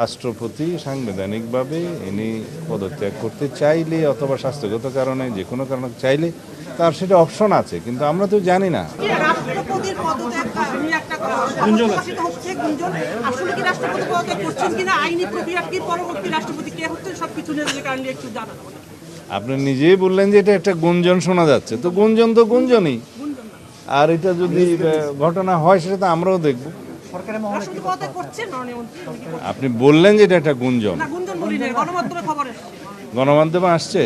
রাষ্ট্রপতি সাংবিধানিকভাবে ইনি পদত্যাগ করতে চাইলে অথবা স্বাস্থ্যগত কারণে যে কোনো কারণে চাইলে তার সেটা অপশন আছে, কিন্তু আমরা তো জানি না। রাষ্ট্রপতির পদত্যাগ নিয়ে একটা প্রকাশিত হচ্ছে গুঞ্জন। আসলে কি রাষ্ট্রপতি পদত্যাগ করছেন কিনা, আইনি প্রক্রিয়া কি, পরবর্তী রাষ্ট্রপতি কে হচ্ছে, সবকিছু নিয়ে কাইন্ডলি একটু জানান। আপনি নিজেই বললেন যে এটা একটা গুঞ্জন শোনা যাচ্ছে, তো গুঞ্জন তো গুঞ্জনই। আর এটা যদি ঘটনা হয় সেটা তো আমরাও দেখব। রাষ্ট্রপতি পদত্যাগ করছেন মাননীয় মন্ত্রী? আপনি বললেন যে এটা একটা গুঞ্জন, না, গুঞ্জন বলি না, গণমাধ্যমে খবর এসেছে। গণমাধ্যমে আসছে,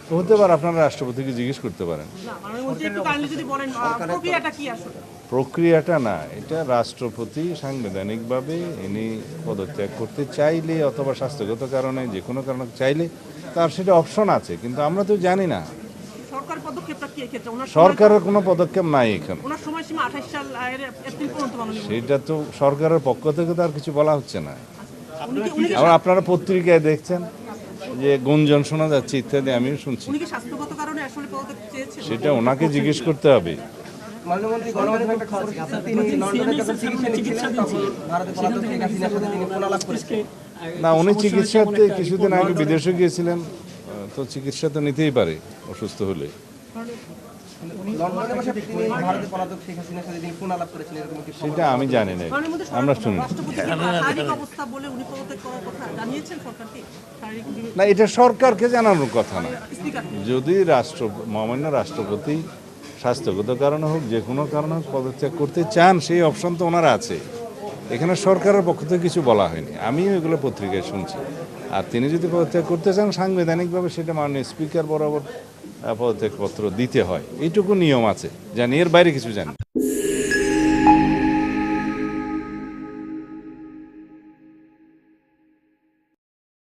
তো হতে পারে আপনারা রাষ্ট্রপতিকে জিজ্ঞেস করতে পারেন। না, মাননীয় মন্ত্রী একটু কাইন্ডলি যদি বলেন প্রক্রিয়াটা কি আসলে। প্রক্রিয়াটা না, এটা রাষ্ট্রপতি সাংবিধানিকভাবে ইনি পদত্যাগ করতে চাইলে অথবা স্বাস্থ্যগত কারণে যে কোনো কারণে চাইলে তার সেটা অপশন আছে, কিন্তু আমরা তো জানি না। সরকার পদক্ষেপটা কি এক্ষেত্রে? সরকারের কোনো পদক্ষেপ নাই এখানে। ওনার সময়সীমা 28 সাল এপ্রিল পর্যন্ত মাননীয় মন্ত্রী। সেটা তো সরকারের পক্ষ থেকে তো আর কিছু বলা হচ্ছে না। উনি কি আবার আপনারা পত্রিকায় দেখছেন যে গুঞ্জন শোনা যাচ্ছে ইত্যাদি, আমিও শুনছি। উনি কি স্বাস্থ্যগত কারণে আসলে পদত্যাগ চেয়েছেন? সেটা ওনাকে জিজ্ঞেস করতে হবে। মাননীয়মন্ত্রী গণমাধ্যমে একটা খবর এসেছে, তিনি লন্ডনে যখন চিকিৎসা নিচ্ছিলেন তখন ভারতে পলাতক শেখ হাসিনার সাথে তিনি ফোন আলাপ করেছেন। না, উনি চিকিৎসাতে কিছুদিন আগে বিদেশে গিয়েছিলেন, তো চিকিৎসা তো নিতেই পারে অসুস্থ হলে। লন্ডনে বসে তিনি ভারতে পলাতক শেখ হাসিনার সাথে তিনি ফোন আলাপ করেছেন, এরকম একটি খবর। সেটা আমি জানি না, মাননীয় মন্ত্রী, আমরা শুনি। রাষ্ট্রপতি কি শারীরিক অবস্থা বলে উনি পদত্যাগ করার কথা জানিয়েছেন সরকারকে? শারীরিক না, এটা সরকারকে জানানোর কথা না। স্পিকারকে? যদি মহামান্য রাষ্ট্রপতি স্বাস্থ্যগত কারণে হোক যে কোনো কারণে হোক পদত্যাগ করতে চান, সেই অপশন তো ওনার আছে। এখানে সরকারের পক্ষ থেকে কিছু বলা হয়নি, আমিও এগুলো পত্রিকায় শুনছি। আর তিনি যদি পদত্যাগ করতে চান সাংবিধানিকভাবে সেটা মাননীয় স্পিকার বরাবর পদত্যাগপত্র দিতে হয়, এইটুকু নিয়ম আছে, জানি, এর বাইরে কিছু জানি।